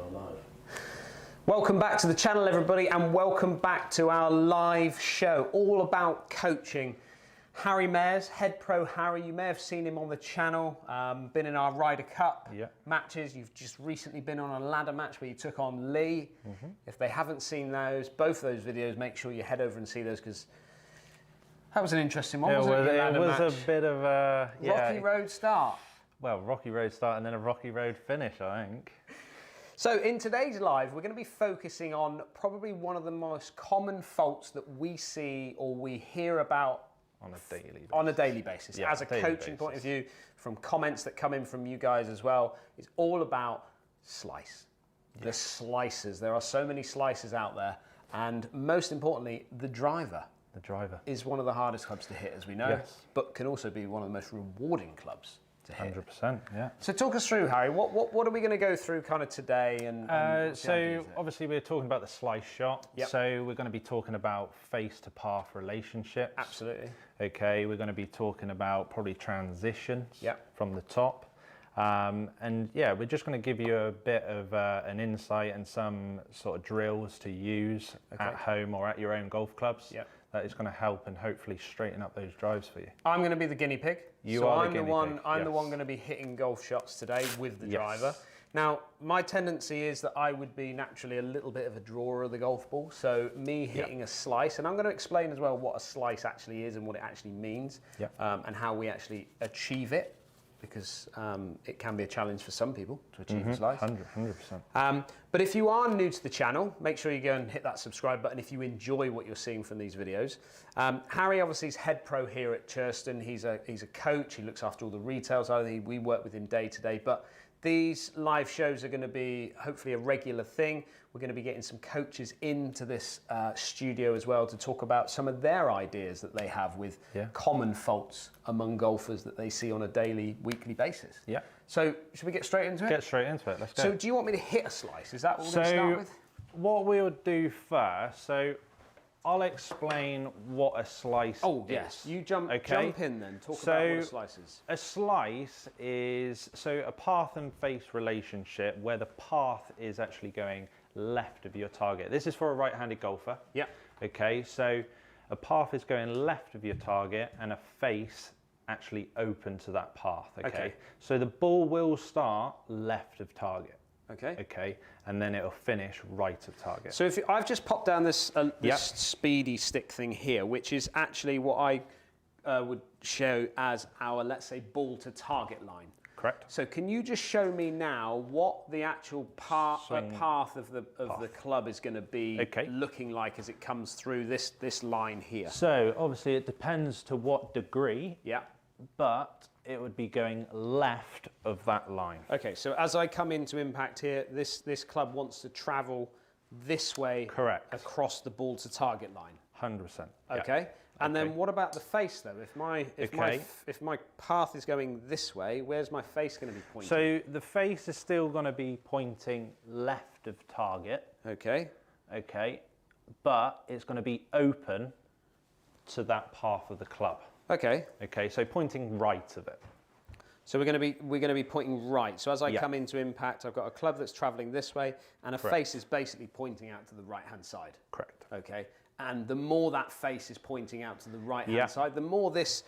are live. Welcome back to the channel, everybody, and welcome back to our live show all about coaching. Harry Mayers, Head Pro Harry, you may have seen him on the channel, been in our Ryder Cup matches. You've just recently been on a ladder match where you took on Lee. If they haven't seen those, both those videos, make sure you head over and see those, because that was an interesting one, wasn't it? It was a bit of a... Rocky road start. Well, rocky road start and then a rocky road finish, I think. So in today's live, we're going to be focusing on probably one of the most common faults that we see or we hear about on a daily basis. As a coaching point of view, from comments that come in from you guys as well, it's all about slice. The slices. There are so many slices out there, and most importantly, the driver. The driver is one of the hardest clubs to hit, as we know, but can also be one of the most rewarding clubs to hit. 100%, yeah. So talk us through, Harry. What are we going to go through kind of today? So obviously we're talking about the slice shot. So we're going to be talking about face to path relationships. Absolutely. Okay, we're going to be talking about probably transitions from the top. And yeah, we're just going to give you a bit of an insight and some sort of drills to use at home or at your own golf clubs. That is going to help and hopefully straighten up those drives for you. I'm going to be the guinea pig. I'm the one going to be hitting golf shots today with the driver. Now, my tendency is that I would be naturally a little bit of a drawer of the golf ball. So me hitting a slice, and I'm going to explain as well what a slice actually is and what it actually means, and how we actually achieve it, because it can be a challenge for some people to achieve a slice. 100%. But if you are new to the channel, make sure you go and hit that subscribe button if you enjoy what you're seeing from these videos. Harry obviously is head pro here at Churston. He's a coach. He looks after all the retail side. We work with him day to day. But these live shows are going to be hopefully a regular thing. We're going to be getting some coaches into this studio as well to talk about some of their ideas that they have with common faults among golfers that they see on a daily, weekly basis. So should we get straight into it? Get straight into it, let's go. So do you want me to hit a slice? Is that what we're going to start with? What we'll do first, I'll explain what a slice is. Oh, yes. You jump in then. Talk about what a slice is. A slice is a path and face relationship where the path is actually going left of your target. This is for a right-handed golfer. Okay, so a path is going left of your target and a face actually open to that path. Okay. So the ball will start left of target. Okay, and then it'll finish right of target. So if I've just popped down this speedy stick thing here, which is actually what I would show as our, let's say, ball to target line. Correct. So can you just show me now what the actual path of the club is going to be looking like as it comes through this line here? So obviously it depends to what degree. But it would be going left of that line. Okay, so as I come into impact here, this club wants to travel this way across the ball to target line. 100%. Okay. And then what about the face though? If my path is going this way, where's my face going to be pointing? So the face is still going to be pointing left of target. Okay. But it's going to be open to that path of the club. Okay, so pointing right of it. So we're going to be pointing right. So as I come into impact, I've got a club that's traveling this way, and a face is basically pointing out to the right-hand side. Correct. Okay, and the more that face is pointing out to the right-hand side, the more this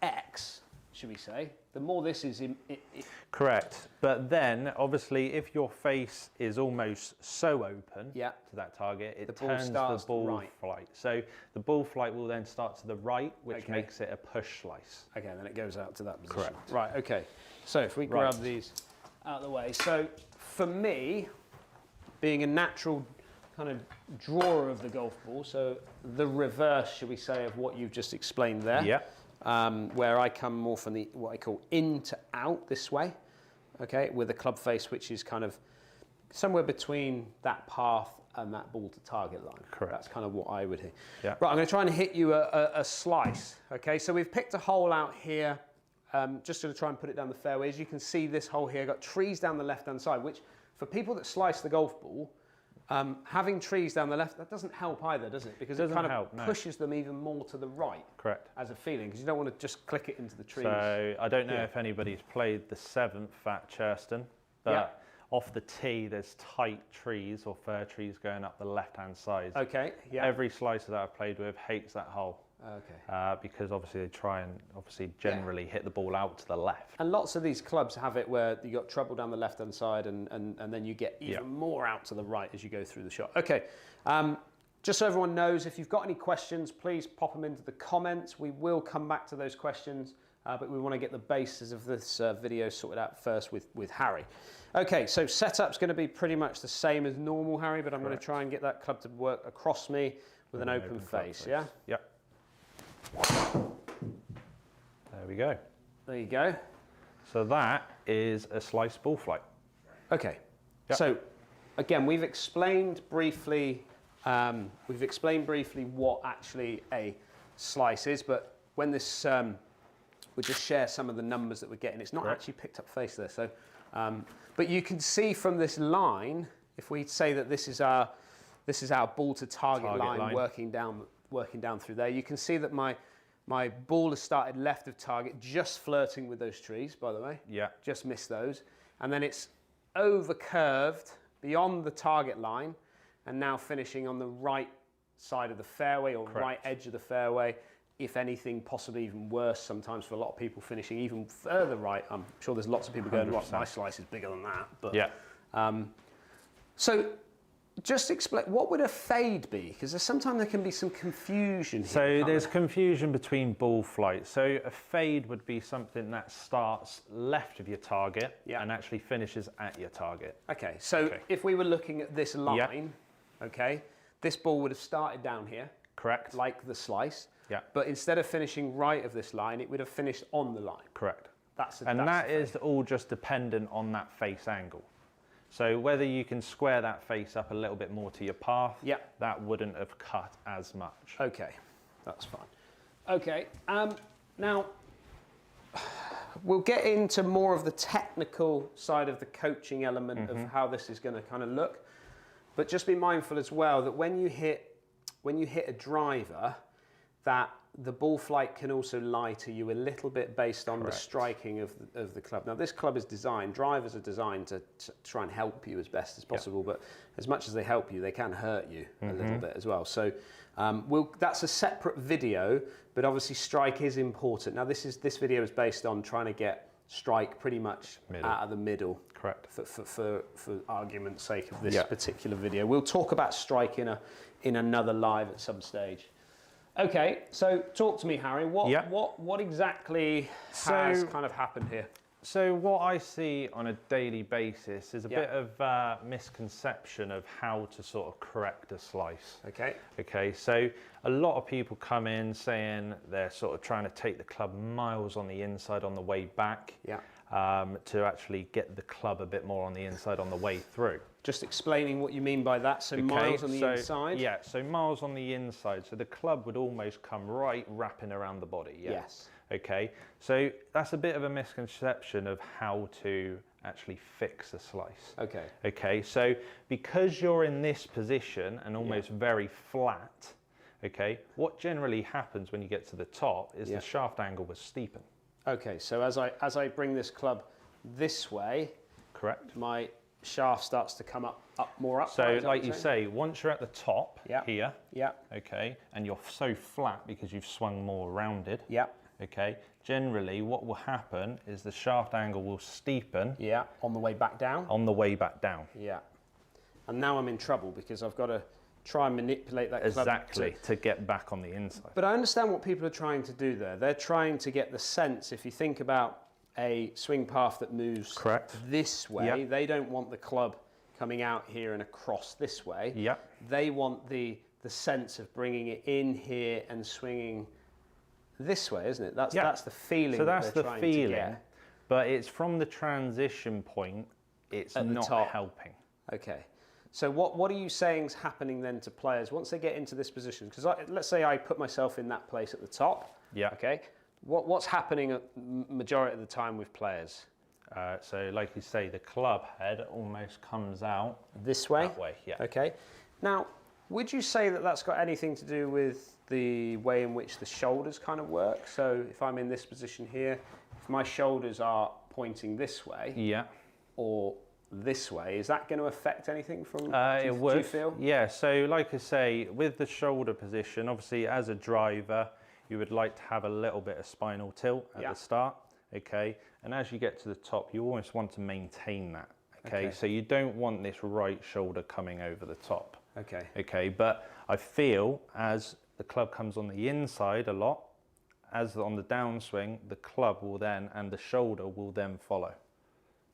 X, should we say, the more this is Correct. But then, obviously, if your face is almost so open to that target, it turns the ball flight. So the ball flight will then start to the right, which makes it a push slice. Okay, and then it goes out to that position. Correct. Right, okay. So if we grab these out of the way. So for me, being a natural kind of drawer of the golf ball, so the reverse, should we say, of what you've just explained there. Where I come more from the what I call in to out this way, with a club face which is kind of somewhere between that path and that ball to target line. Correct. That's kind of what I would hit. Right, I'm going to try and hit you a slice. Okay, so we've picked a hole out here. Just going to try and put it down the fairway. As you can see, this hole here got trees down the left-hand side, which for people that slice the golf ball, having trees down the left, that doesn't help either, does it? Because it kind of pushes them even more to the right. Correct. As a feeling, because you don't want to just click it into the trees. So I don't know if anybody's played the 7th at Churston, but off the tee, there's tight trees or fir trees going up the left-hand side. Okay, yeah. Every slicer that I've played with hates that hole. Okay. Because obviously they try and generally hit the ball out to the left. And lots of these clubs have it where you got trouble down the left-hand side and then you get even more out to the right as you go through the shot. Okay, just so everyone knows, if you've got any questions, please pop them into the comments. We will come back to those questions, but we want to get the basis of this video sorted out first with Harry. Okay, so setup's going to be pretty much the same as normal, Harry, but I'm going to try and get that club to work across me with an open face, yeah? Yep. There we go. There you go. So that is a slice ball flight. Okay. Yep. So again, we've explained briefly what actually a slice is, but when this we just share some of the numbers that we're getting. It's not actually picked up face there. So, but you can see from this line, if we say that this is our ball to target line working down through there, you can see that my ball has started left of target, just flirting with those trees, by the way. Yeah. Just missed those. And then it's over curved beyond the target line and now finishing on the right side of the fairway or right edge of the fairway. If anything, possibly even worse sometimes for a lot of people, finishing even further right. I'm sure there's lots of people going, well, my slice is bigger than that. But, yeah. So just explain, what would a fade be? Because sometimes there can be some confusion here. So there's confusion between ball flight. So a fade would be something that starts left of your target and actually finishes at your target. Okay, so if we were looking at this line, okay, this ball would have started down here. Correct. Like the slice. Yeah. But instead of finishing right of this line, it would have finished on the line. Correct. And that is all just dependent on that face angle. So whether you can square that face up a little bit more to your path, that wouldn't have cut as much. Okay, that's fine. Okay, now we'll get into more of the technical side of the coaching element of how this is going to kind of look. But just be mindful as well that when you hit a driver, that the ball flight can also lie to you a little bit based on the striking of the club. Now, this club is designed, drivers are designed to try and help you as best as possible, but as much as they help you, they can hurt you a little bit as well. So that's a separate video, but obviously strike is important. Now, this video is based on trying to get strike pretty much out of the middle. Correct. For argument's sake of this particular video. We'll talk about strike in another live at some stage. Okay, so talk to me, Harry. What exactly has kind of happened here? So what I see on a daily basis is a bit of misconception of how to sort of correct a slice. Okay. Okay, so a lot of people come in saying they're sort of trying to take the club miles on the inside on the way back to actually get the club a bit more on the inside on the way through. Just explaining what you mean by that. So miles on the inside? Yeah, so miles on the inside. So the club would almost come right wrapping around the body. Yeah? Yes. Okay, so that's a bit of a misconception of how to actually fix a slice. Okay. Okay, so because you're in this position and almost very flat, okay, what generally happens when you get to the top is the shaft angle will steepen. Okay, so as I bring this club this way, correct, my shaft starts to come up more up. So like you say, once you're at the top here, okay, and you're so flat because you've swung more rounded, okay, generally what will happen is the shaft angle will steepen. Yeah, on the way back down. On the way back down. Yeah. And now I'm in trouble because I've got to try and manipulate that club. Exactly, to get back on the inside. But I understand what people are trying to do there. They're trying to get the sense, if you think about a swing path that moves this way, they don't want the club coming out here and across this way. They want the sense of bringing it in here and swinging this way, isn't it? That's the feeling. So that's the feeling, to but it's from the transition point, it's not helping. Okay. So what are you saying is happening then to players once they get into this position? Because let's say I put myself in that place at the top. Yeah. Okay. What's happening at majority of the time with players? So like you say, the club head almost comes out this way. That way, yeah. Okay. Now, would you say that that's got anything to do with the way in which the shoulders kind of work? So if I'm in this position here, if my shoulders are pointing this way, or this way, is that going to affect anything from, it would. do you feel? Yeah, so like I say, with the shoulder position, obviously as a driver, you would like to have a little bit of spinal tilt at the start, okay? And as you get to the top, you almost want to maintain that, okay? So you don't want this right shoulder coming over the top. Okay. Okay, but I feel as the club comes on the inside a lot, as on the downswing, the club will then, and the shoulder will then follow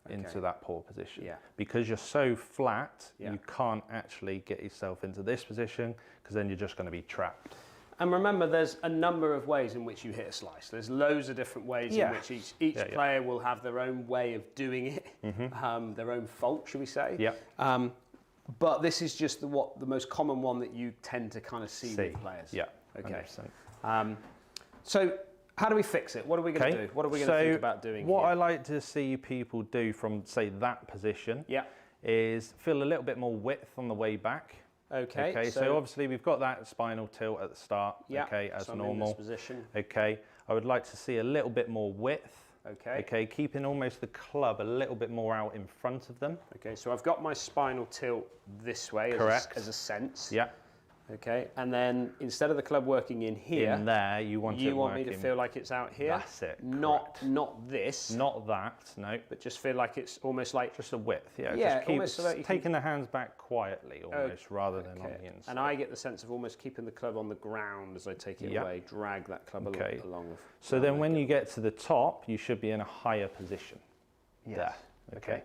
into that poor position. Yeah. Because you're so flat, you can't actually get yourself into this position, because then you're just going to be trapped. And remember, there's a number of ways in which you hit a slice. There's loads of different ways in which each player will have their own way of doing it, their own fault, should we say? Yeah. But this is just the most common one that you tend to kind of see with players. Yeah. Okay. 100%. So how do we fix it? What are we going to do? What are we going to think about doing what here? I like to see people do from, say, that position Yeah. is feel a little bit more width on the way back. Okay. Okay, so obviously we've got that spinal tilt at the start, okay, as so I'm normal. in this position. Okay, I would like to see a little bit more width. Okay. Okay, keeping almost the club a little bit more out in front of them. Okay, so I've got my spinal tilt this way as a sense. Yeah. Okay, and then instead of the club working in here, In there, you want me to feel like it's out here. That's it, Not this. Not that, no. But just feel like it's almost like Just a width, yeah. Yeah, just keep almost so that you taking the hands back quietly, almost, rather than on the inside. And I get the sense of almost keeping the club on the ground as I take it away, drag that club along. So then when you get to the top, you should be in a higher position. Yes. There, okay.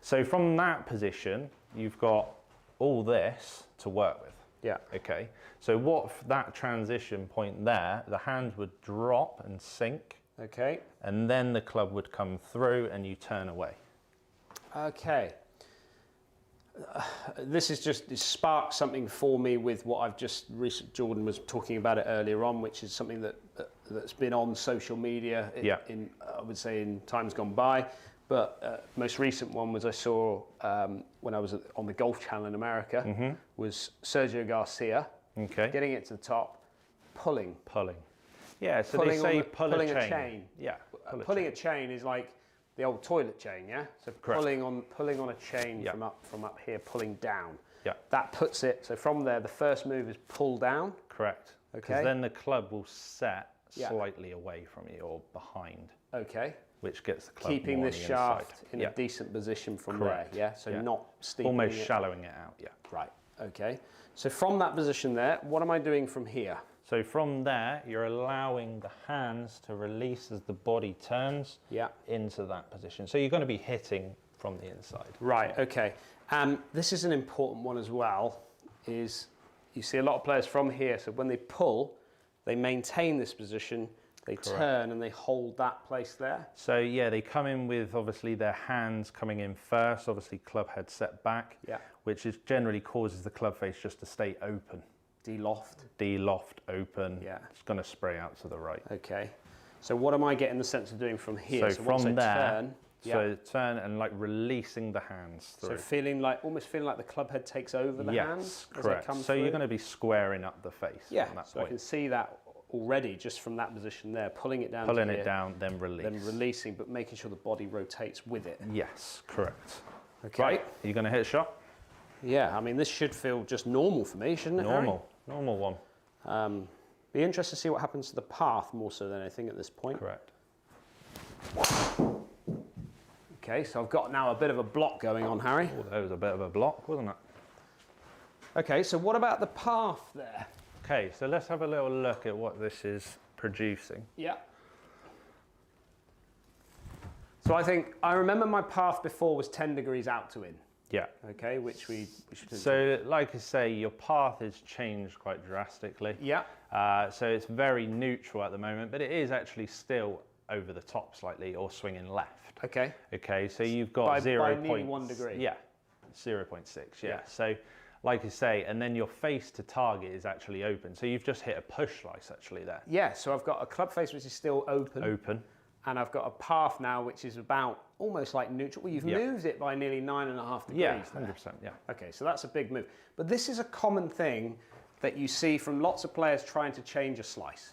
So from that position, you've got all this to work with. Yeah. Okay. So that transition point there, the hand would drop and sink. Okay. And then the club would come through and you turn away. Okay. This is it sparked something for me with what I've just Jordan was talking about it earlier on, which is something that's been on social media in I would say in times gone by. But most recent one was I saw when I was on the Golf Channel in America was Sergio Garcia getting it to the top, pulling. Yeah, so they say pulling a chain. Yeah, pulling a chain is like the old toilet chain, yeah. So pulling on a chain from up here, pulling down. Yeah. That puts it. So from there, the first move is pull down. Correct. Okay. Because then the club will set slightly away from you or behind. Okay. Which gets the club keeping more this on the shaft inside. in a decent position from Correct. there, yeah? So not steepening almost it. shallowing it out, yeah. Right, okay. So from that position there, what am I doing from here? So from there, you're allowing the hands to release as the body turns into that position. So you're going to be hitting from the inside. Right, okay. This is an important one as well, is you see a lot of players from here, so when they pull, they maintain this position, they turn and they hold that place there. So yeah, they come in with obviously their hands coming in first, obviously club head set back, which is generally causes the club face just to stay open. De-loft, open. Yeah. It's going to spray out to the right. Okay. So what am I getting the sense of doing from here? So from there, turn and like releasing the hands through. So almost feeling like the club head takes over the hands. Correct. So you're going to be squaring up the face. Yeah. From that so point. I can see that already just from that position there, pulling it down. Pulling it down, then release. Then releasing, but making sure the body rotates with it. Yes, correct. Okay. Right. Are you going to hit a shot? Yeah. I mean, this should feel just normal for me, shouldn't it? Normal one. Be interested to see what happens to the path more so than anything at this point. Correct. Okay, so I've got now a bit of a block going on, Harry. Oh, that was a bit of a block, wasn't it? Okay, so what about the path there? Okay, so let's have a little look at what this is producing. Yeah. So I remember my path before was 10 degrees out to in. Yeah. Okay, which we should. So, like I say, your path has changed quite drastically. Yeah. So it's very neutral at the moment, but it is actually still over the top slightly or swinging left. Okay. Okay, so you've got by nearly 1 degree. Yeah, 0.6. Yeah. So, like I say, and then your face to target is actually open. So you've just hit a push slice actually there. Yeah. So I've got a club face which is still open. And I've got a path now which is about almost like neutral. Well, you've moved it by nearly 9.5 degrees. Yeah, 100%, yeah. Okay, so that's a big move. But this is a common thing that you see from lots of players trying to change a slice.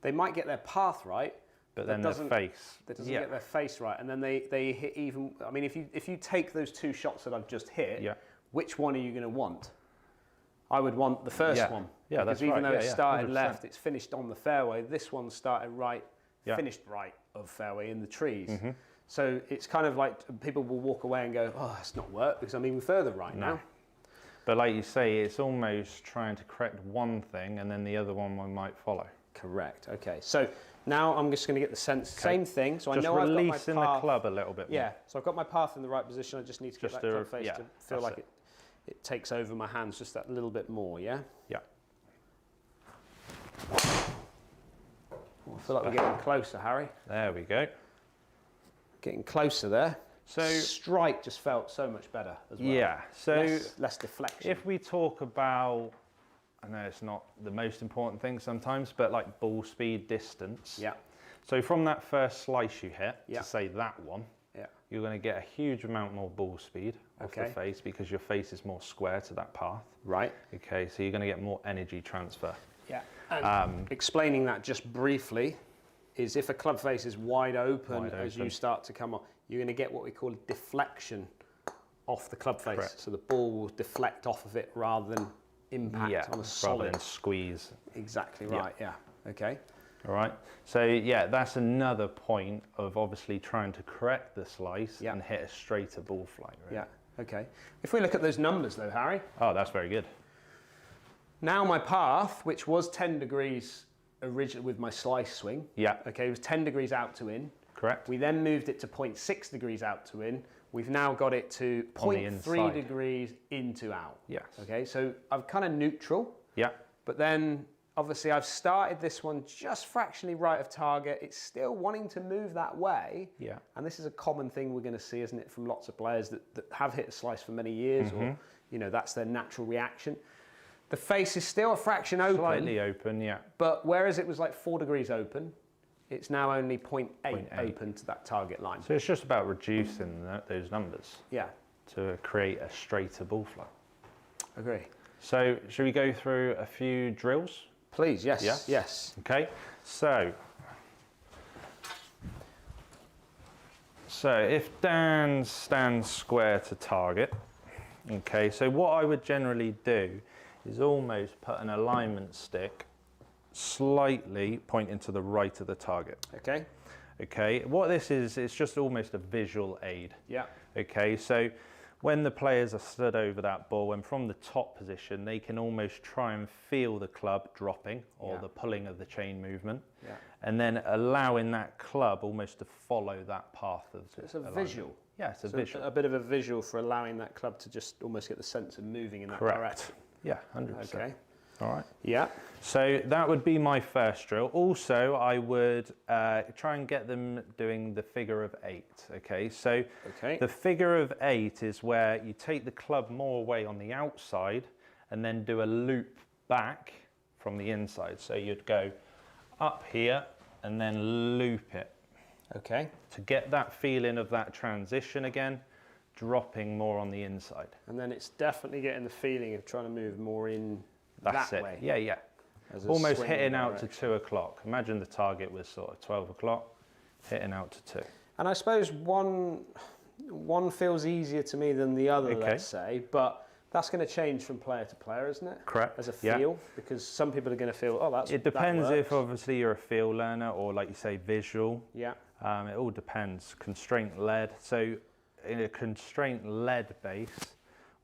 They might get their path right, but then their face. That doesn't get their face right, and then they hit even. I mean, if you take those 2 shots that I've just hit, which one are you going to want? I would want the first one. Yeah, because that's even right. though it started 100%. left, it's finished on the fairway. This one started right, finished right of fairway in the trees. So it's kind of like people will walk away and go, oh, that's not worked because I'm even further right now. But like you say, it's almost trying to correct one thing and then the other one might follow. Correct. Okay. So now I'm just going to get the sense. Same thing. So just I know I've got my releasing the club a little bit more. Yeah. So I've got my path in the right position. I just need to get that club face to feel like it takes over my hands just that little bit more. Yeah. Yeah. I feel like we're getting closer, Harry. There we go. Getting closer there. So strike just felt so much better as well. Yeah. So less deflection. If we talk about, I know it's not the most important thing sometimes, but like ball speed, distance. Yeah. So from that first slice you hit, to say that one, you're going to get a huge amount more ball speed off the face because your face is more square to that path. Right. Okay. So you're going to get more energy transfer. Yeah. And explaining that just briefly is if a club face is wide open as you start to come on, you're going to get what we call deflection off the club face. Correct. So the ball will deflect off of it rather than impact on a solid. Rather than squeeze. Exactly right, yeah. Okay. All right. So yeah, that's another point of obviously trying to correct the slice and hit a straighter ball flight. Right? Yeah, okay. If we look at those numbers though, Harry. Oh, that's very good. Now my path, which was 10 degrees originally with my slice swing. Yeah. Okay, it was 10 degrees out to in. Correct. We then moved it to 0.6 degrees out to in. We've now got it to 0.3 degrees in to out. Yes. Okay, so I'm kind of neutral. Yeah. But then obviously I've started this one just fractionally right of target. It's still wanting to move that way. Yeah. And this is a common thing we're going to see, isn't it, from lots of players that have hit a slice for many years or, you know, that's their natural reaction. The face is still a fraction open. Slightly open, yeah. But whereas it was like 4 degrees open, it's now only 0.8 open to that target line. So it's just about reducing those numbers. Yeah. To create a straighter ball flight. Agree. So should we go through a few drills? Please, yes. Yeah? Yes. Okay. So if Dan stands square to target, okay, so what I would generally do is almost put an alignment stick slightly pointing to the right of the target. Okay. Okay, what this is, it's just almost a visual aid. Yeah. Okay, so when the players are stood over that ball and from the top position, they can almost try and feel the club dropping or the pulling of the chain movement. Yeah. And then allowing that club almost to follow that path of the it's a alignment. visual. Yeah, it's a visual. A bit of a visual for allowing that club to just almost get the sense of moving in that direction. Yeah, 100%. Okay. All right. Yeah. So that would be my first drill. Also, I would try and get them doing the figure of 8. Okay. So the figure of 8 is where you take the club more away on the outside and then do a loop back from the inside. So you'd go up here and then loop it. Okay. To get that feeling of that transition again, dropping more on the inside. And then it's definitely getting the feeling of trying to move more in that way. Yeah, yeah. Almost hitting out to 2 o'clock. Imagine the target was sort of 12 o'clock, hitting out to 2. And I suppose one feels easier to me than the other, let's say, but that's going to change from player to player, isn't it? Correct. As a feel, because some people are going to feel, oh, that's. It depends if obviously you're a feel learner or, like you say, visual. Yeah. It all depends. Constraint led. So in a constraint led base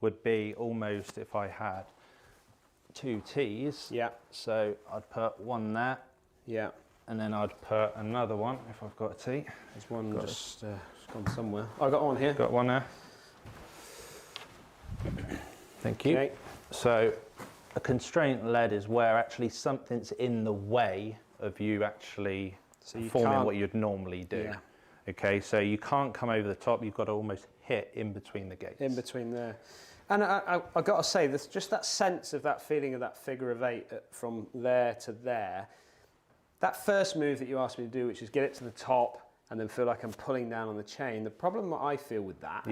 would be almost if I had 2 tees. Yeah. So I'd put one there. Yeah. And then I'd put another one if I've got a tee. There's one just gone somewhere. I got one here. Got one there. Thank you. Okay. So a constraint led is where actually something's in the way of you actually performing what you'd normally do. Yeah. Okay, so you can't come over the top, you've got to almost hit in between the gates. In between there. And I've got to say, there's just that sense of that feeling of that figure of 8 from there to there. That first move that you asked me to do, which is get it to the top and then feel like I'm pulling down on the chain. The problem that I feel with that,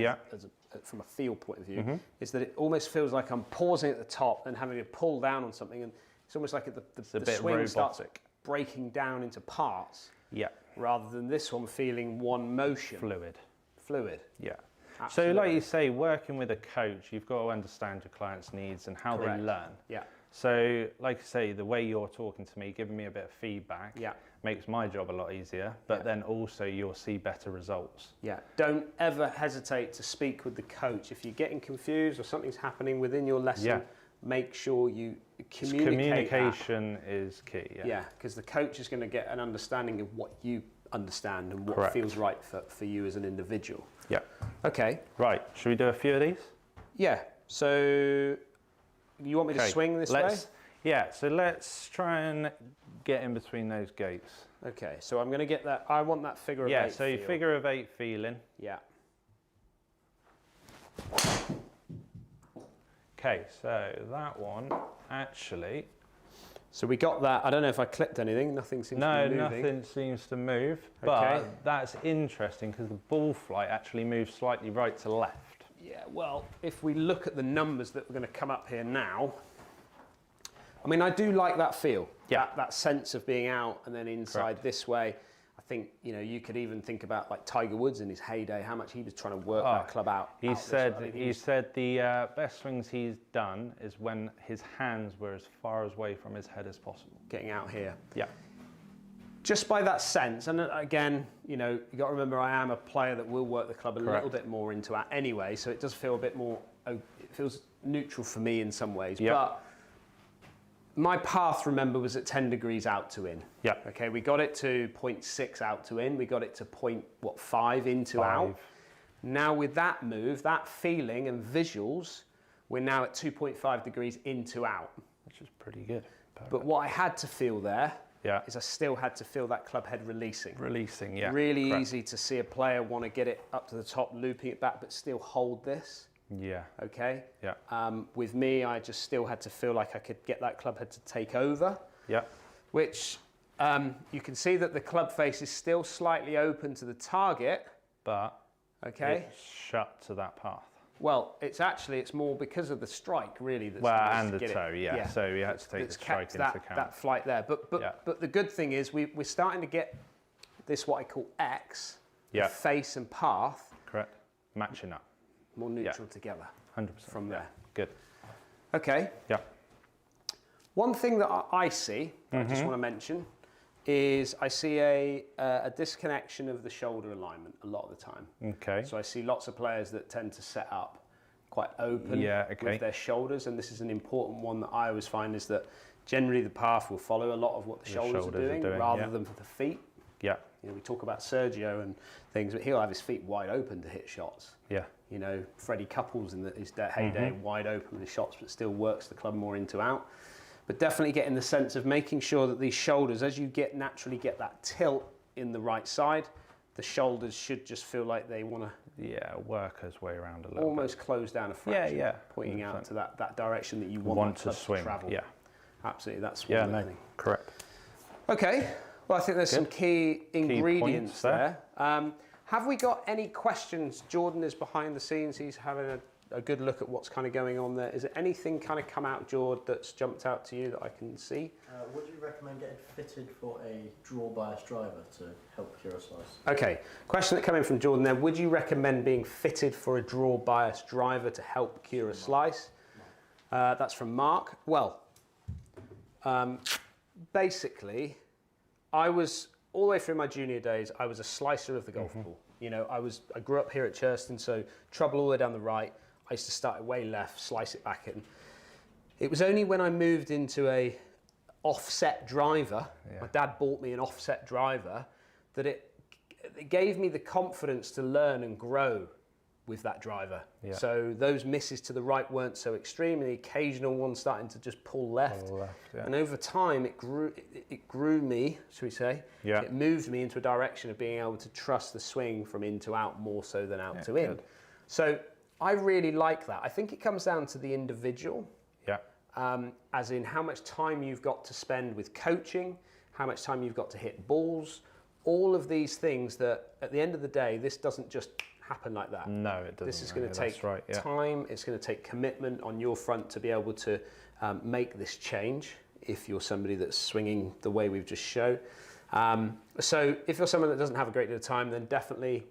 from a feel point of view, is that it almost feels like I'm pausing at the top and having to pull down on something. And it's almost like the swing starts breaking down into parts. Yeah. Rather than this one feeling one motion. Fluid. Yeah. Absolutely. So like you say, working with a coach, you've got to understand your client's needs and how Correct. they learn. Yeah. So like I say, the way you're talking to me, giving me a bit of feedback, makes my job a lot easier, but then also you'll see better results. Yeah. Don't ever hesitate to speak with the coach. If you're getting confused or something's happening within your lesson, make sure you communicate. Communication is key. Yeah, because the coach is going to get an understanding of what you understand and what feels right for you as an individual. Yeah. Okay. Right. Should we do a few of these? Yeah. So you want me to swing this way? Yeah. So let's try and get in between those gates. Okay. So I'm going to get that. I want that figure of 8 Yeah. So your figure of 8 feeling. Yeah. Okay. So that one actually. So we got that. I don't know if I clicked anything. Nothing seems to be moving. No, nothing seems to move. But that's interesting because the ball flight actually moves slightly right to left. Yeah, well, if we look at the numbers that we're going to come up here now, I mean, I do like that feel. Yeah. That sense of being out and then inside this way. I think, you know, you could even think about like Tiger Woods in his heyday, how much he was trying to work that club out. He said the best swings he's done is when his hands were as far away from his head as possible. Getting out here. Yeah. Just by that sense, and again, you know, you got to remember I am a player that will work the club a little bit more into it anyway, so it does feel a bit more, it feels neutral for me in some ways. Yep. But my path, remember, was at 10 degrees out to in. Yeah. Okay, we got it to 0.6 out to in. We got it to 0.5 into out. Now with that move, that feeling and visuals, we're now at 2.5 degrees into out. Which is pretty good. Perfect. But what I had to feel there is I still had to feel that club head releasing. Releasing, yeah. Really easy to see a player want to get it up to the top, looping it back, but still hold this. Yeah. Okay. Yeah. With me, I just still had to feel like I could get that club head to take over. Yeah. Which you can see that the club face is still slightly open to the target. But it's shut to that path. Well, it's more because of the strike, really. That's and the toe, yeah. So we had to take the strike into account. That flight there. But the good thing is we're starting to get this, what I call X, face and path. Correct. Matching up. More neutral together. 100%. From there. Good. Okay. Yeah. One thing that I see, I just want to mention, is I see a disconnection of the shoulder alignment a lot of the time. Okay. So I see lots of players that tend to set up quite open with their shoulders, and this is an important one that I always find is that generally the path will follow a lot of what the shoulders are doing rather than the feet. Yeah. You know, we talk about Sergio and things, but he'll have his feet wide open to hit shots. Yeah. You know, Freddie Couples in his heyday, wide open with his shots, but still works the club more into out. But definitely getting the sense of making sure that these shoulders, as you naturally get that tilt in the right side, the shoulders should just feel like they want to work his way around a little almost close down a fraction, pointing 100%. Out to that direction that you want to swing. Travel. Yeah, absolutely. That's what I'm thinking. Correct. Okay. Well, I think there's some key ingredients there. Have we got any questions? Jordan is behind the scenes. He's having a good look at what's kind of going on there. Is there anything kind of come out, Jord, that's jumped out to you that I can see? Would you recommend getting fitted for a draw bias driver to help cure a slice? Okay, question that came in from Jordan there. Would you recommend being fitted for a draw bias driver to help cure a slice? That's from Mark. Well, basically, I was, all the way through my junior days, I was a slicer of the golf ball. You know, I grew up here at Churston, so trouble all the way down the right. I used to start it way left, slice it back in. It was only when I moved into a offset driver, my dad bought me an offset driver, that it gave me the confidence to learn and grow with that driver. Yeah. So those misses to the right weren't so extreme, and the occasional one starting to just pull left. And over time, it grew me, should we say? Yeah. It moved me into a direction of being able to trust the swing from in to out more so than out to in. So I really like that. I think it comes down to the individual. Yeah. As in how much time you've got to spend with coaching, how much time you've got to hit balls, all of these things that at the end of the day, this doesn't just happen like that. No, it doesn't. This is going to take time. It's going to take commitment on your front to be able to make this change if you're somebody that's swinging the way we've just showed. So if you're someone that doesn't have a great deal of time, then definitely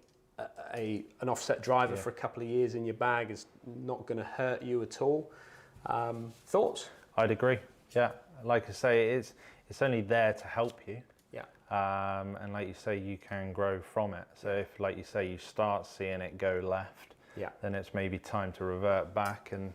an offset driver for a couple of years in your bag is not going to hurt you at all. Thoughts? I'd agree. Yeah, like I say, it's only there to help you. Yeah. And like you say, you can grow from it. So if, like you say, you start seeing it go left, then it's maybe time to revert back and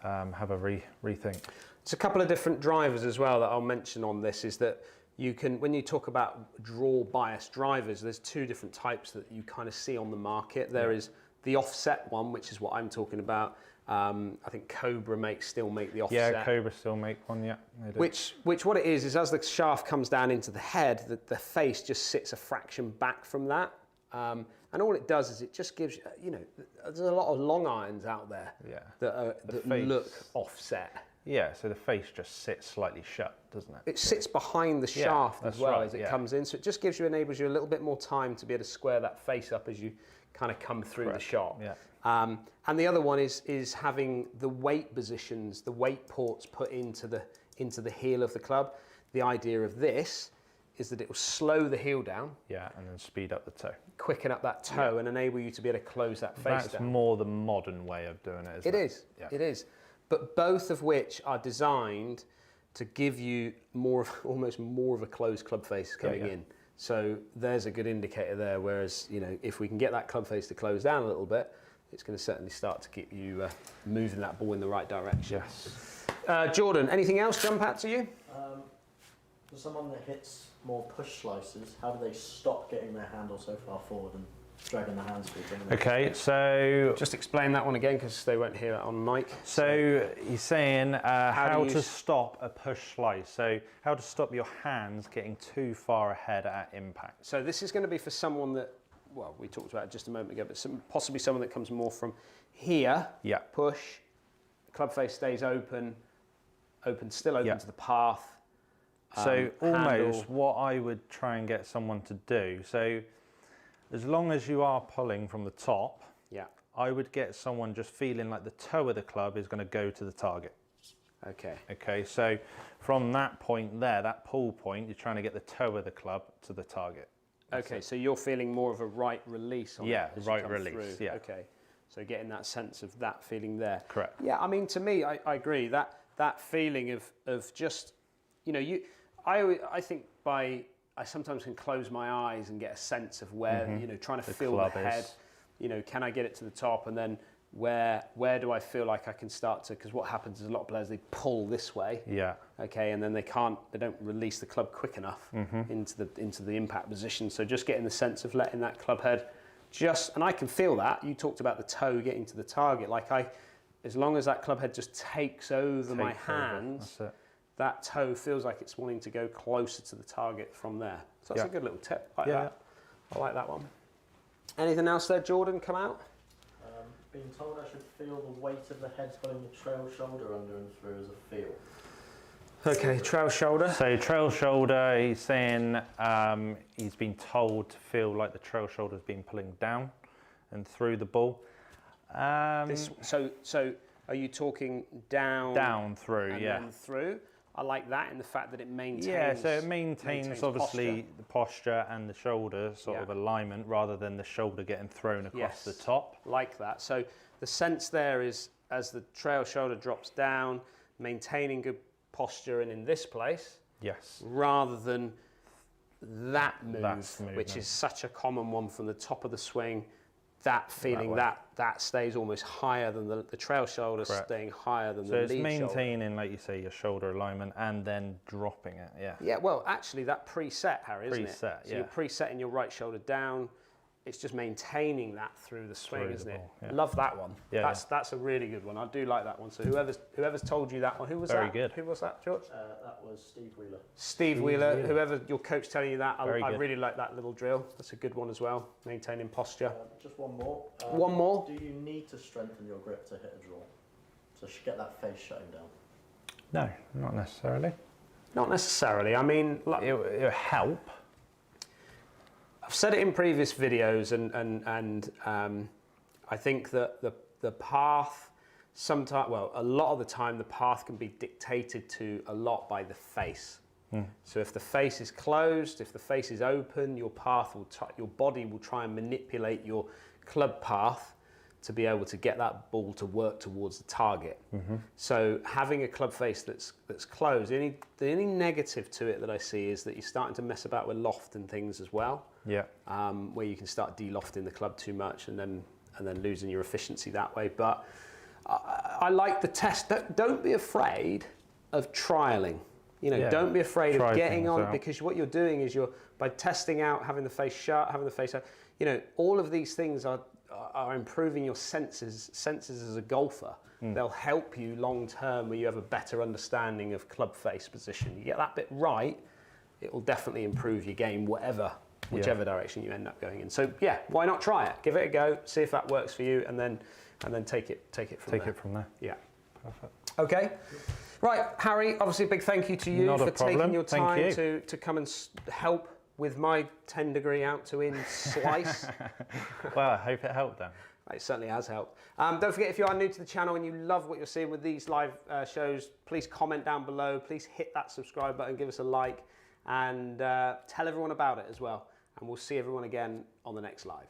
have a rethink. There's a couple of different drivers as well that I'll mention on this, is that you can, when you talk about draw bias drivers, there's two different types that you kind of see on the market. There is the offset one, which is what I'm talking about. I think Cobra still make the offset. Yeah, Cobra still make one, yeah. Which what it is as the shaft comes down into the head, the face just sits a fraction back from that. And all it does is it just gives you, there's a lot of long irons out there that look offset. Yeah, so the face just sits slightly shut, doesn't it? It sits behind the shaft as well as it comes in, so it just enables you a little bit more time to be able to square that face up as you kind of come through the shot. Yeah. And the other one is having the weight positions, the weight ports put into the heel of the club. The idea of this is that it will slow the heel down. Yeah, and then speed up the toe. Quicken up that toe and enable you to be able to close that face down. That's more the modern way of doing it, isn't it? It is. Yeah. It is. But both of which are designed to give you almost more of a closed club face coming in. So there's a good indicator there. Whereas, if we can get that club face to close down a little bit, it's going to certainly start to keep you moving that ball in the right direction. Yes. Jordan, anything else jump out to you? For someone that hits more push slices, how do they stop getting their handle so far forward and dragging the hand speed? Okay, so just explain that one again because they won't hear it on mic. So he's saying how to stop a push slice. So how to stop your hands getting too far ahead at impact. So this is going to be for someone that, well, we talked about it just a moment ago, but possibly someone that comes more from here. Yeah. Push. Club face stays open, still open to the path. So almost handle. what I would try and get someone to do. So as long as you are pulling from the top, I would get someone just feeling like the toe of the club is going to go to the target. Okay. Okay, so from that point there, that pull point, you're trying to get the toe of the club to the target. Okay, so you're feeling more of a right release on it as right you come through. Yeah. Okay, so getting that sense of that feeling there. Correct. Yeah, I mean, to me, I agree. That feeling of just, I think I sometimes can close my eyes and get a sense of where, trying to feel the head, can I get it to the top, and then where do I feel like I can start to, because what happens is a lot of players, they pull this way. Yeah. Okay, and then they don't release the club quick enough into the impact position. So just getting the sense of letting that club head and I can feel that. You talked about the toe getting to the target. As long as that club head just takes over my hands, that toe feels like it's wanting to go closer to the target from there. So that's a good little tip. I like that one. Anything else there, Jordan, come out? Being told I should feel the weight of the head pulling the trail shoulder under and through as a feel. Okay, trail shoulder. So trail shoulder, he's saying he's been told to feel like the trail shoulder's been pulling down and through the ball. So are you talking down? Down through, and then through. I like that in the fact that it maintains. Yeah, so it maintains obviously the posture and the shoulder sort of alignment rather than the shoulder getting thrown across the top. Like that. So the sense there is as the trail shoulder drops down, maintaining good posture and in this place. Yes. Rather than that move, which is such a common one from the top of the swing. That feeling, that stays almost higher than the trail shoulder, staying higher than the lead shoulder. So it's maintaining, like you say, your shoulder alignment and then dropping it, Yeah, well, actually, that preset, Harry, isn't it? Preset, so you're presetting your right shoulder down. It's just maintaining that through the swing, isn't it? Yeah. Love that one. Yeah, that's a really good one. I do like that one. So whoever's told you that one, who was that? Very good. Who was that, George? That was Steve Wheeler. Steve Wheeler. Whoever your coach telling you that, I really like that little drill. That's a good one as well. Maintaining posture. Just one more. One more. Do you need to strengthen your grip to hit a draw? So get that face shutting down? No, not necessarily. Not necessarily. I mean, it'll help. I've said it in previous videos, and I think that the path sometimes, well, a lot of the time, the path can be dictated to a lot by the face. So if the face is closed, if the face is open, your body will try and manipulate your club path to be able to get that ball to work towards the target. So having a club face that's closed, the only negative to it that I see is that you're starting to mess about with loft and things as well. Yeah. Where you can start de-lofting the club too much and then losing your efficiency that way. But I like the test. Don't be afraid of trialing. Don't be afraid of getting on, because what you're doing is by testing out, having the face shut, having the face out, all of these things are improving your senses as a golfer. They'll help you long term where you have a better understanding of club face position. You get that bit right, it will definitely improve your game, whichever direction you end up going in. So yeah, why not try it? Give it a go, see if that works for you, and then take it from there. Yeah. Perfect. Okay. Right, Harry, obviously a big thank you to you for taking your time to come and help with my 10-degree out to in slice. Well, I hope it helped then. It certainly has helped. Don't forget, if you are new to the channel and you love what you're seeing with these live shows, please comment down below. Please hit that subscribe button, give us a like, and tell everyone about it as well. And we'll see everyone again on the next live.